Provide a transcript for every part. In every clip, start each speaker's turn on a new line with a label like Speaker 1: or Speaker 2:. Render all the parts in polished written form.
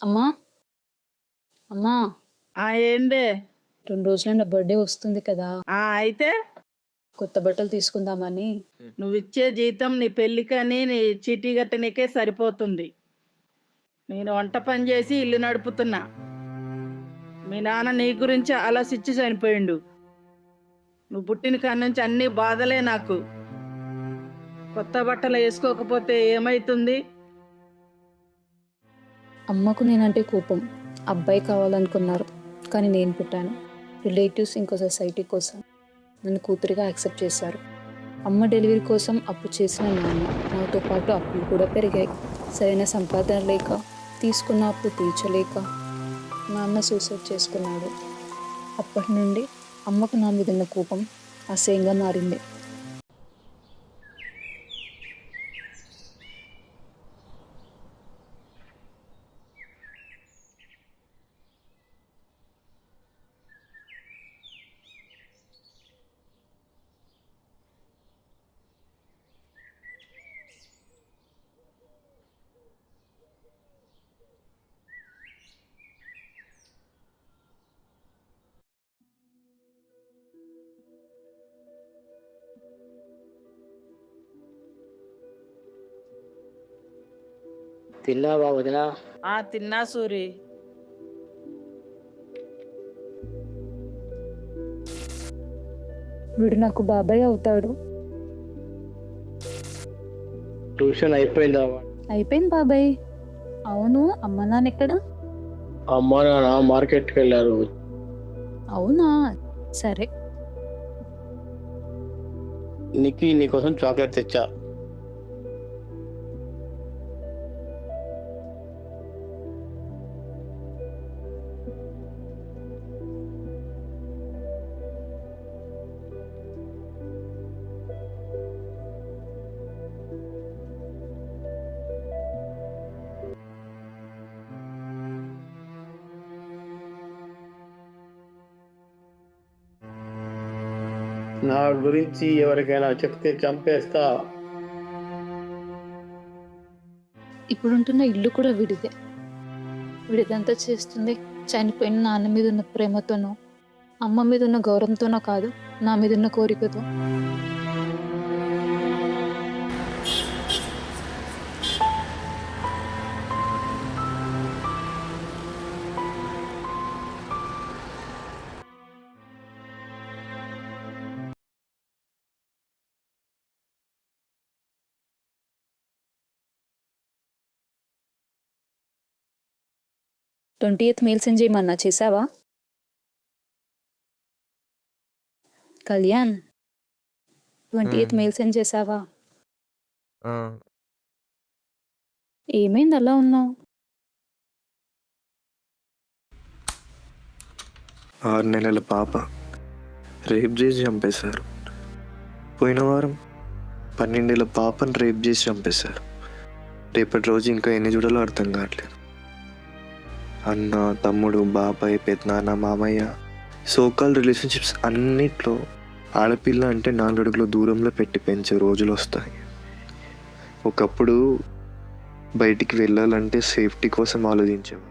Speaker 1: అమ్మా అమ్మా
Speaker 2: ఏందే
Speaker 1: 2 రోజుల్లో నా బర్త్డే వస్తుంది కదా,
Speaker 2: అయితే
Speaker 1: కొత్త బట్టలు తీసుకుందామని.
Speaker 2: నువ్వు ఇచ్చే జీతం నీ పెళ్ళికని నీ చీటీ కట్టనికే సరిపోతుంది. నేను వంట పని చేసి ఇల్లు నడుపుతున్నా. మీ నాన్న నీ గురించి ఆలోచించి చనిపోయిండు. నువ్వు పుట్టిన కాడి నుంచి అన్ని బాధలే నాకు. కొత్త బట్టలు వేసుకోకపోతే ఏమైతుంది?
Speaker 1: అమ్మకు నేనంటే కోపం. అబ్బాయి కావాలనుకున్నారు, కానీ నేను పుట్టాను. రిలేటివ్స్ ఇంకో సొసైటీ కోసం నన్ను కూతురిగా యాక్సెప్ట్ చేశారు. అమ్మ డెలివరీ కోసం అప్పు చేసిన నాన్న, నాతో పాటు అప్పులు కూడా పెరిగాయి. సరైన సంపాదన లేక, తీసుకున్న అప్పు తీర్చలేక నాన్న సూసైడ్ చేసుకున్నాడు. అప్పటి నుండి అమ్మకు నా మీద ఉన్న కోపం అసహ్యంగా మారింది.
Speaker 3: తిన్నావా వదినా?
Speaker 2: తిన్నా సూరి.
Speaker 1: వీడు నాకు బాబాయ్ అవుతాడు.
Speaker 3: ట్యూషన్ అయిపోయిందా?
Speaker 1: అయిపోయింది బాబాయ్. అవును, అమ్మ నాన్న ఎక్కడ?
Speaker 3: అమ్మ నాన్న మార్కెట్కి వెళ్ళారు.
Speaker 1: అవునా, సరే.
Speaker 3: నీకోసం చాక్లెట్ తెచ్చా. నా గురించి ఎవరికైనా చెప్తే చంపేస్తా.
Speaker 1: ఇప్పుడుంటున్న ఇల్లు కూడా వీడిదే. వీడిదంతా చేస్తుంది చనిపోయిన నాన్న మీద ఉన్న ప్రేమతోనో, అమ్మ మీద ఉన్న గౌరవంతోనో కాదు, నా మీద ఉన్న కోరికతో. ట్వంటీ మెయిల్ సెండ్ చేయమన్నా, చేసావా? కళ్యాణ్, 28 మెయిల్ సెండ్ చేసావా? ఏమైంది అలా ఉన్నావు?
Speaker 4: 6 నెలల పాప రేప్ చేసి చంపేశారు. పోయిన వారం 12 ఏళ్ల పాపను రేప్ చేసి చంపేశారు. రేపటి రోజు ఇంకా ఎన్ని చూడాలో అర్థం కావట్లేదు. అన్న, తమ్ముడు, బాబాయ్, పెద్దనాన్న, మామయ్య, సోకాల్ రిలేషన్షిప్స్ అన్నిట్లో ఆడపిల్ల అంటే 4 అడుగుల దూరంలో పెట్టి పెంచే రోజులు వస్తాయి. ఒకప్పుడు బయటికి వెళ్ళాలంటే సేఫ్టీ కోసం ఆలోచించేవారు.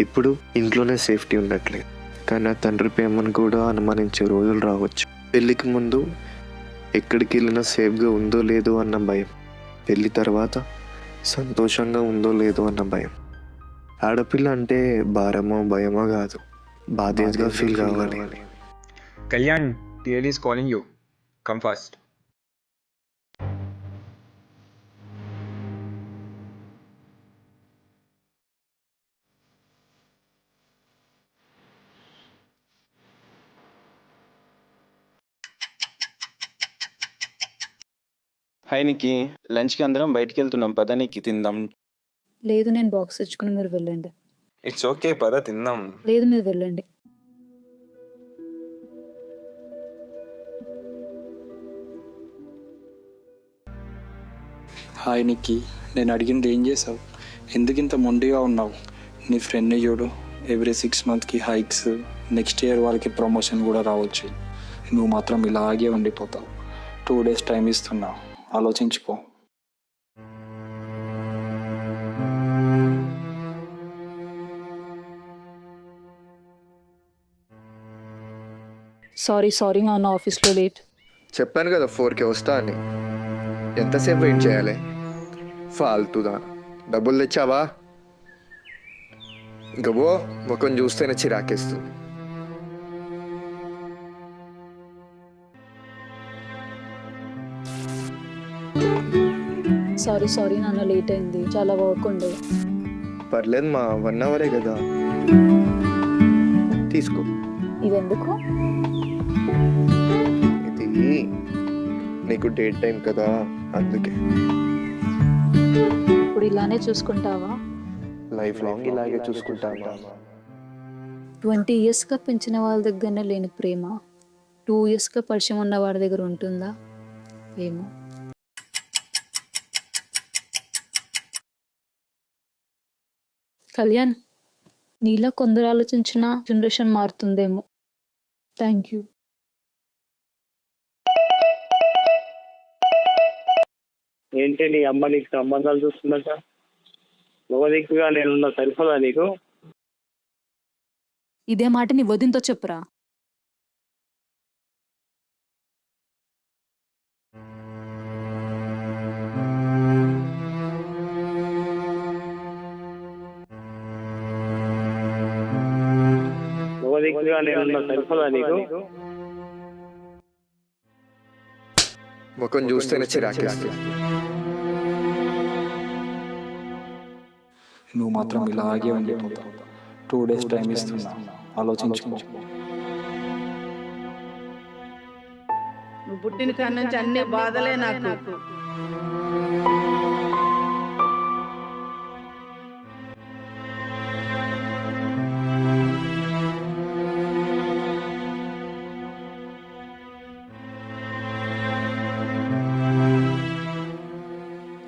Speaker 4: ఇప్పుడు ఇంట్లోనే సేఫ్టీ ఉండట్లేదు. కానీ ఆ తండ్రి ప్రేమను కూడా అనుమానించే రోజులు రావచ్చు. పెళ్ళికి ముందు ఎక్కడికి వెళ్ళినా సేఫ్గా ఉందో లేదో అన్న భయం, పెళ్ళి తర్వాత సంతోషంగా ఉందో లేదో అన్న భయం. ఆడపిల్ల అంటే భారమో భయమో కాదు, బాధ్యతగా ఫీల్ కావాలి.
Speaker 5: Kalyan, TL is calling you. Come fast.
Speaker 6: Hi Nikki, లంచ్కి అందరం బయటికి వెళ్తున్నాం, పద నిక్కి తిందాం.
Speaker 1: లేదు, నేను బాక్స్ తెచ్చుకుని మీరు వెళ్ళండి.
Speaker 6: ఇట్స్ ఓకే, పద తిందాం.
Speaker 1: లేదు, మీరు వెళ్ళండి.
Speaker 7: హాయ్ నిక్కీ, నేను అడిగింది ఏం చేసావు? ఎందుకు ఇంత మొండిగా ఉన్నావు? నీ ఫ్రెండ్ని చూడు, ఎవ్రీ 6 మంత్స్కి హైక్స్, నెక్స్ట్ ఇయర్ వాళ్ళకి ప్రమోషన్ కూడా రావచ్చు. నువ్వు మాత్రం ఇలాగే ఉండిపోతావు. 2 days టైం ఇస్తున్నా, ఆలోచించుకో.
Speaker 1: సారీ నాన్న, ఆఫీస్లో లేట్.
Speaker 4: చెప్పాను కదా 4కి వస్తా అని. ఎంతసేపు వెయిట్ చేయాలి? ఫాల్తుదా. డబ్బులు తెచ్చావా? ఇంకా పో, ముఖం చూస్తేనే చిరాకేస్తుంది.
Speaker 1: సారీ నాన్న, లేట్ అయింది, చాలా వర్క్ ఉండే.
Speaker 4: పర్లేదు మా 1 అవరే కదా, తీసుకో.
Speaker 1: ఇది ఎందుకు?
Speaker 4: ఇది నీకు డేట్ టైం కదా, అందుకే.
Speaker 1: ఇప్పుడు ఇలానే చూసుకుంటావా?
Speaker 4: లైఫ్ లాంగ్ ఇలాగే చూసుకుంటాను.
Speaker 1: 20 ఇయర్స్గా పెంచిన వాళ్ళ దగ్గరనే లేని ప్రేమ 2 ఇయర్స్గా పరిచయం ఉన్న వాడి దగ్గర ఉంటుందా? ఏమో. కళ్యాణ్, నీలా కొందరు ఆలోచించిన జనరేషన్ మారుతుందేమో. Thank you.
Speaker 3: ఏంటి నీ అమ్మ నీకు సంబంధాలు చూస్తుందట? దిక్కుగా నేనున్న సరిపోదా నీకు?
Speaker 1: ఇదే మాట నీ వదినతో చెప్పురా.
Speaker 3: దిక్కుగా నేనున్న సరిపోదా నీకు?
Speaker 4: ముఖం చూస్తేనే చిరాకేస్తుంది.
Speaker 7: నువ్వు మాత్రం ఇలాగే ఉండిపోతావు. 2 days టైం ఇస్తున్నా, ఆలోచించుకో.
Speaker 2: నువ్వు పుట్టిన కాడ నుంచి అన్ని బాధలే నాకు.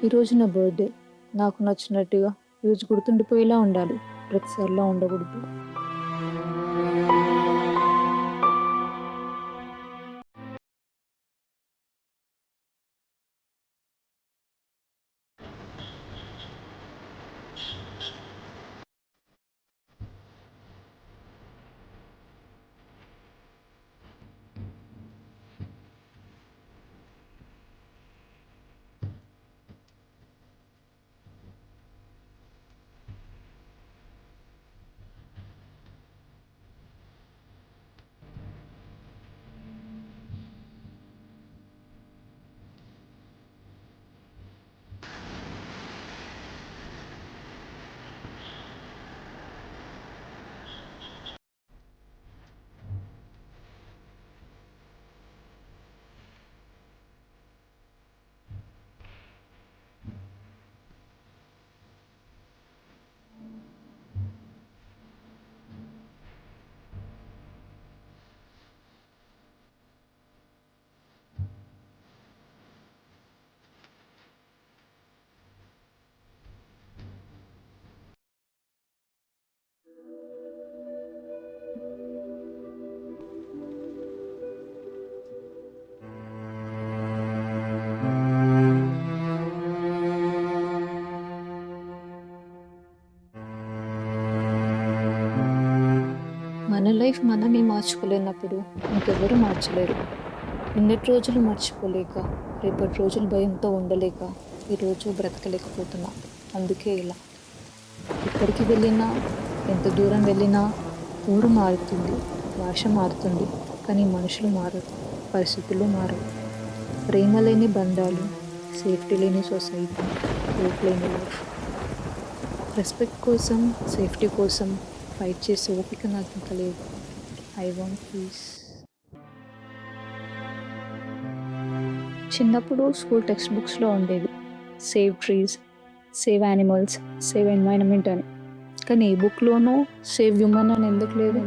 Speaker 1: ఈరోజు నా బర్త్డే. నాకు నచ్చినట్టుగా ఈరోజు గుర్తుండిపోయేలా ఉండాలి, ప్రతిసారిలా ఉండకూడదు. మన లైఫ్ మనమే మార్చుకోలేనప్పుడు ఇంకెవరూ మార్చలేరు. నిన్నటి రోజులు మర్చిపోలేక, రేపటి రోజులు భయంతో ఉండలేక ఈరోజు బ్రతకలేకపోతున్నా. అందుకే ఇలా. ఎక్కడికి వెళ్ళినా, ఎంత దూరం వెళ్ళినా ఊరు మారుతుంది, భాష మారుతుంది, కానీ మనుషులు మారరు, పరిస్థితులు మారవు. ప్రేమ లేని బంధాలు, సేఫ్టీ లేని సొసైటీ, హోప్ లేని లైఫ్. రెస్పెక్ట్ కోసం, సేఫ్టీ కోసం ఫైట్ చేసే ఓపిక నాకు ఇంకా లేదు. I want peace. చిన్నప్పుడు స్కూల్ టెక్స్ట్ బుక్స్లో ఉండేది save trees, save animals, save environment అని. కానీ ఈ బుక్లోనూ సేవ్ హ్యూమన్ అని ఎందుకు లేదు?